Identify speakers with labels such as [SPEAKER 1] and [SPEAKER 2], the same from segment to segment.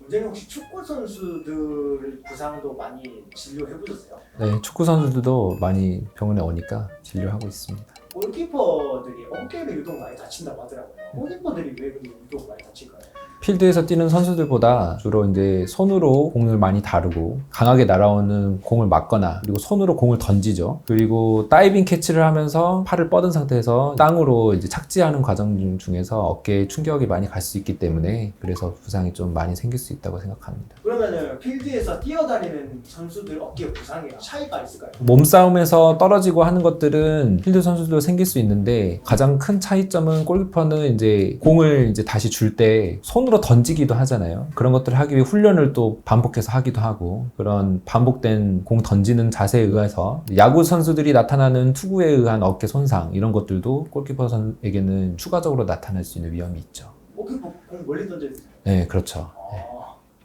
[SPEAKER 1] 원장님 혹시 축구 선수들 부상도 많이 진료해 보셨어요?
[SPEAKER 2] 네, 축구 선수들도 많이 병원에 오니까 진료하고 있습니다.
[SPEAKER 1] 골키퍼들이 어깨를 유독 많이 다친다고 하더라고요. 골키퍼들이 왜 근데 유독 많이 다칠까요?
[SPEAKER 2] 필드에서 뛰는 선수들보다 주로 이제 손으로 공을 많이 다루고 강하게 날아오는 공을 막거나 그리고 손으로 공을 던지죠. 그리고 다이빙 캐치를 하면서 팔을 뻗은 상태에서 땅으로 이제 착지하는 과정 중에서 어깨에 충격이 많이 갈 수 있기 때문에 그래서 부상이 좀 많이 생길 수 있다고 생각합니다.
[SPEAKER 1] 그러면은 필드에서 뛰어다니는 선수들 어깨 부상이랑 차이가 있을까요?
[SPEAKER 2] 몸싸움에서 떨어지고 하는 것들은 필드 선수도 생길 수 있는데 가장 큰 차이점은 골키퍼는 이제 공을 이제 다시 줄 때 손으로 던지기도 하잖아요. 그런 것들을 하기 위해 훈련을 또 반복해서 하기도 하고 그런 반복된 공 던지는 자세에 의해서 야구 선수들이 나타나는 투구에 의한 어깨 손상 이런 것들도 골키퍼 선에게는 추가적으로 나타날 수 있는 위험이 있죠.
[SPEAKER 1] 골키퍼 공 멀리 던져야 돼요.
[SPEAKER 2] 네, 그렇죠.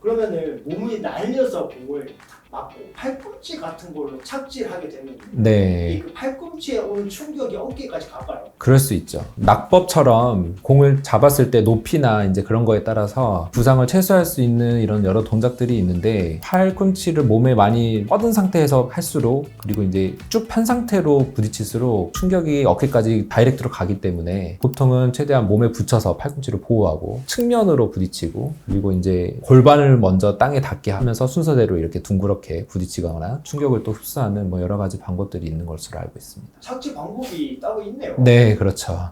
[SPEAKER 1] 그러면은 몸이 날려서 공을 맞고 팔꿈치 같은 걸로 착지를 하게 되면
[SPEAKER 2] 네.
[SPEAKER 1] 그 팔꿈치에 오는 충격이 어깨까지 가까요.
[SPEAKER 2] 그럴 수 있죠. 낙법처럼 공을 잡았을 때 높이나 이제 그런 거에 따라서 부상을 최소화할 수 있는 이런 여러 동작들이 있는데 팔꿈치를 몸에 많이 뻗은 상태에서 할수록 그리고 이제 쭉 편 상태로 부딪힐수록 충격이 어깨까지 다이렉트로 가기 때문에 보통은 최대한 몸에 붙여서 팔꿈치를 보호하고 측면으로 부딪히고 그리고 이제 골반을 먼저 땅에 닿게 하면서 순서대로 이렇게 둥그렇게 부딪히거나 충격을 또 흡수하는 뭐 여러 가지 방법들이 있는 것으로 알고 있습니다.
[SPEAKER 1] 착지 방법이 따로 있네요.
[SPEAKER 2] 네, 그렇죠.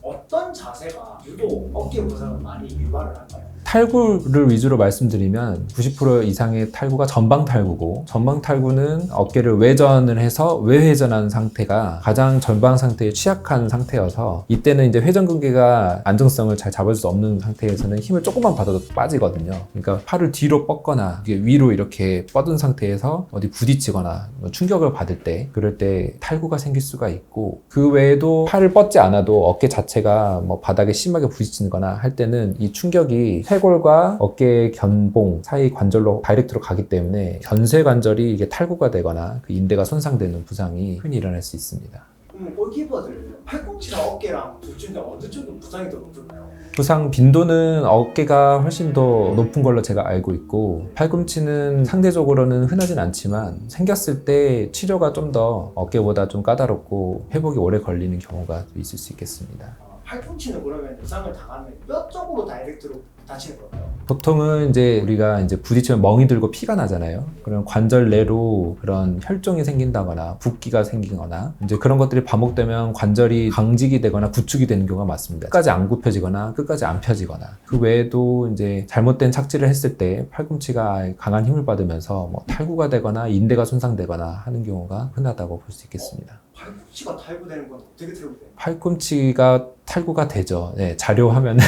[SPEAKER 1] 어떤 자세가 유독 어깨 부상을 많이 유발을 할까요?
[SPEAKER 2] 탈구를 위주로 말씀드리면 90% 이상의 탈구가 전방 탈구고 전방 탈구는 어깨를 외전을 해서 외회전하는 상태가 가장 전방 상태에 취약한 상태여서 이때는 이제 회전근개가 안정성을 잘 잡을 수 없는 상태에서는 힘을 조금만 받아도 빠지거든요. 그러니까 팔을 뒤로 뻗거나 위로 이렇게 뻗은 상태에서 어디 부딪히거나 충격을 받을 때 그럴 때 탈구가 생길 수가 있고 그 외에도 팔을 뻗지 않아도 어깨 자체가 뭐 바닥에 심하게 부딪히거나 할 때는 이 충격이 쇄골과 어깨 견봉 사이 관절로 다이렉트로 가기 때문에 견쇄 관절이 이게 탈구가 되거나 그 인대가 손상되는 부상이 흔히 일어날 수 있습니다.
[SPEAKER 1] 그럼 골키퍼들 팔꿈치랑 어깨랑 둘 중에 어느 쪽이 부상이 더 높을까요?
[SPEAKER 2] 부상 빈도는 어깨가 훨씬 더 높은 걸로 제가 알고 있고 팔꿈치는 상대적으로는 흔하진 않지만 생겼을 때 치료가 좀 더 어깨보다 좀 까다롭고 회복이 오래 걸리는 경우가 있을 수 있겠습니다.
[SPEAKER 1] 팔꿈치는 그러면 부상을 당하면 뼈 쪽으로 다이렉트로 다치는 걸까요?
[SPEAKER 2] 보통은 이제 우리가 이제 부딪히면 멍이 들고 피가 나잖아요. 그런 관절 내로 그런 혈종이 생긴다거나 붓기가 생기거나 이제 그런 것들이 반복되면 관절이 강직이 되거나 구축이 되는 경우가 많습니다. 끝까지 안 굽혀지거나 끝까지 안 펴지거나 그 외에도 이제 잘못된 착지를 했을 때 팔꿈치가 강한 힘을 받으면서 뭐 탈구가 되거나 인대가 손상되거나 하는 경우가 흔하다고 볼 수 있겠습니다.
[SPEAKER 1] 팔꿈치가 탈구되는 건 어떻게 탈구돼요?
[SPEAKER 2] 팔꿈치가 탈구가 되죠. 네, 자료 화면에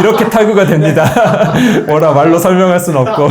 [SPEAKER 2] 이렇게 탈구가 됩니다. 뭐라 말로 설명할 수는 없고.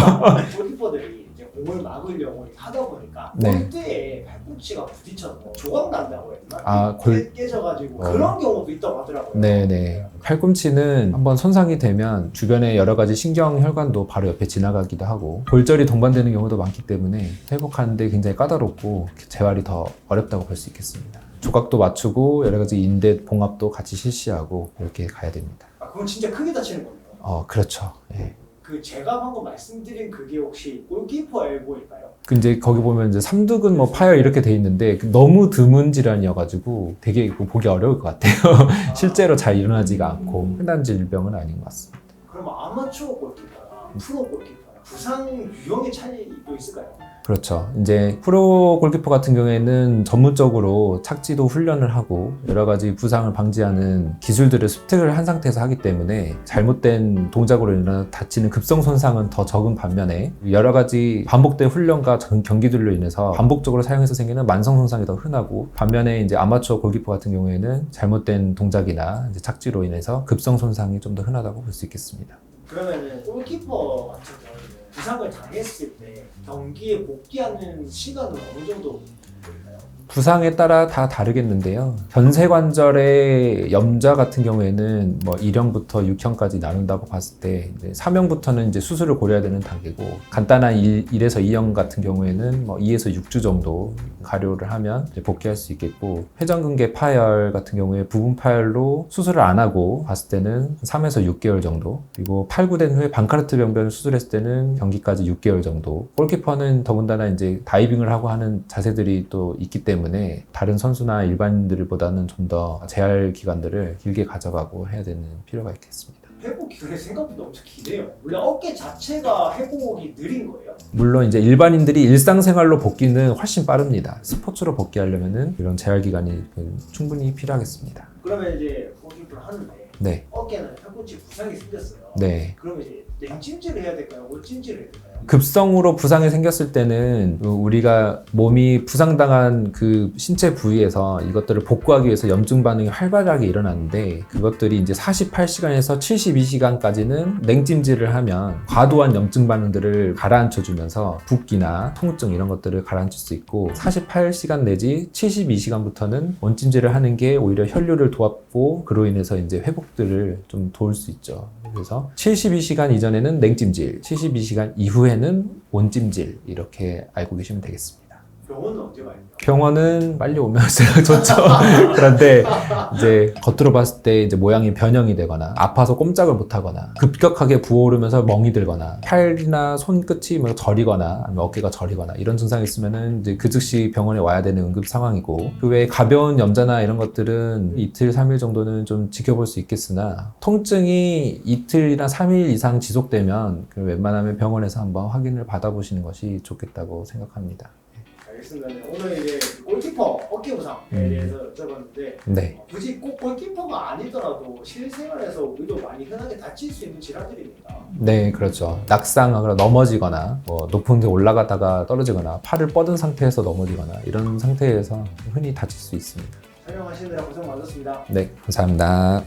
[SPEAKER 1] 골키퍼들이 이제 공을 막으려고 하다 보니까
[SPEAKER 2] 네.
[SPEAKER 1] 골대에 팔꿈치가 부딪혀서 조각 난다고 했나?
[SPEAKER 2] 아,
[SPEAKER 1] 깨져가지고 그런 경우도 있다고 하더라고요.
[SPEAKER 2] 네네. 팔꿈치는 한번 손상이 되면 주변에 여러 가지 신경 혈관도 바로 옆에 지나가기도 하고 골절이 동반되는 경우도 많기 때문에 회복하는데 굉장히 까다롭고 재활이 더 어렵다고 볼 수 있겠습니다. 조각도 맞추고 여러 가지 인대 봉합도 같이 실시하고 이렇게 가야 됩니다.
[SPEAKER 1] 그건 진짜 크게 다치는 거네요.
[SPEAKER 2] 그렇죠. 예.
[SPEAKER 1] 그 제가 방금 말씀드린 그게 혹시 골키퍼 엘보일까요?
[SPEAKER 2] 이제 거기 보면 이제 삼두근 뭐 파열 이렇게 돼 있는데 너무 드문 질환이어가지고 되게 보기 어려울 것 같아요. 실제로 잘 일어나지가 않고 흔한 질병은 아닌 것 같습니다.
[SPEAKER 1] 그러면 아마추어 골키퍼랑 프로 골키퍼랑 부상 유형의 차이도 있을까요?
[SPEAKER 2] 그렇죠. 이제 프로 골키퍼 같은 경우에는 전문적으로 착지도 훈련을 하고 여러 가지 부상을 방지하는 기술들을 습득을 한 상태에서 하기 때문에 잘못된 동작으로 인해 다치는 급성 손상은 더 적은 반면에 여러 가지 반복된 훈련과 경기들로 인해서 반복적으로 사용해서 생기는 만성 손상이 더 흔하고 반면에 이제 아마추어 골키퍼 같은 경우에는 잘못된 동작이나 이제 착지로 인해서 급성 손상이 좀 더 흔하다고 볼 수 있겠습니다.
[SPEAKER 1] 그러면은 골키퍼 같은 경우는 부상을 당했을 때 경기에 복귀하는 시간은 어느 정도 걸릴까요?
[SPEAKER 2] 부상에 따라 다 다르겠는데요. 견쇄관절의 염좌 같은 경우에는 뭐 1형부터 6형까지 나눈다고 봤을 때 3형부터는 이제 수술을 고려해야 되는 단계고 간단한 1에서 2형 같은 경우에는 뭐 2에서 6주 정도 가료를 하면 이제 복귀할 수 있겠고 회전근개 파열 같은 경우에 부분 파열로 수술을 안 하고 봤을 때는 3에서 6개월 정도 그리고 팔구된 후에 방카르트 병변을 수술했을 때는 경기까지 6개월 정도 골키퍼는 더군다나 이제 다이빙을 하고 하는 자세들이 또 있기 때문에 다른 선수나 일반인들보다는 좀 더 재활 기간들을 길게 가져가고 해야 되는 필요가 있겠습니다.
[SPEAKER 1] 회복 기간이 생각보다 엄청 기네요. 원래 어깨 자체가 회복이 느린 거예요?
[SPEAKER 2] 물론 이제 일반인들이 일상생활로 복귀는 훨씬 빠릅니다. 스포츠로 복귀하려면은 이런 재활 기간이 충분히 필요하겠습니다.
[SPEAKER 1] 그러면 이제 골키퍼를 하는데
[SPEAKER 2] 네.
[SPEAKER 1] 어깨는 팔꿈치 부상이 생겼어요.
[SPEAKER 2] 네.
[SPEAKER 1] 그러면 이제 냉찜질을 해야 될까요? 온찜질을 해야 될까요?
[SPEAKER 2] 급성으로 부상이 생겼을 때는 우리가 몸이 부상당한 그 신체 부위에서 이것들을 복구하기 위해서 염증 반응이 활발하게 일어나는데 그것들이 이제 48시간에서 72시간까지는 냉찜질을 하면 과도한 염증 반응들을 가라앉혀 주면서 붓기나 통증 이런 것들을 가라앉힐 수 있고 48시간 내지 72시간부터는 온찜질을 하는 게 오히려 혈류를 도왔고 그로 인해서 이제 회복들을 좀 도울 수 있죠. 그래서 72시간 이전에는 냉찜질, 72시간 이후에는 온찜질 이렇게 알고 계시면 되겠습니다.
[SPEAKER 1] 병원은 언제 가요?
[SPEAKER 2] 병원은 빨리 오면 좋죠. 그런데 이제 겉으로 봤을 때 이제 모양이 변형이 되거나 아파서 꼼짝을 못 하거나 급격하게 부어오르면서 멍이 들거나 팔이나 손끝이 뭐 저리거나 아니면 어깨가 저리거나 이런 증상이 있으면은 이제 그 즉시 병원에 와야 되는 응급 상황이고 그 외에 가벼운 염자나 이런 것들은 이틀, 3일 정도는 좀 지켜볼 수 있겠으나 통증이 이틀이나 3일 이상 지속되면 웬만하면 병원에서 한번 확인을 받아보시는 것이 좋겠다고 생각합니다.
[SPEAKER 1] 알겠습니다. 네, 오늘 이제 골키퍼 어깨 부상에 대해서 여쭤봤는데
[SPEAKER 2] 네.
[SPEAKER 1] 굳이 꼭 골키퍼가 아니더라도 실생활에서 우리도 많이 흔하게 다칠 수 있는 질환들입니다.
[SPEAKER 2] 네, 그렇죠. 낙상하거나 넘어지거나 뭐 높은 데 올라가다가 떨어지거나 팔을 뻗은 상태에서 넘어지거나 이런 상태에서 흔히 다칠 수 있습니다.
[SPEAKER 1] 설명하시느라 고생 많으셨습니다.
[SPEAKER 2] 네, 감사합니다.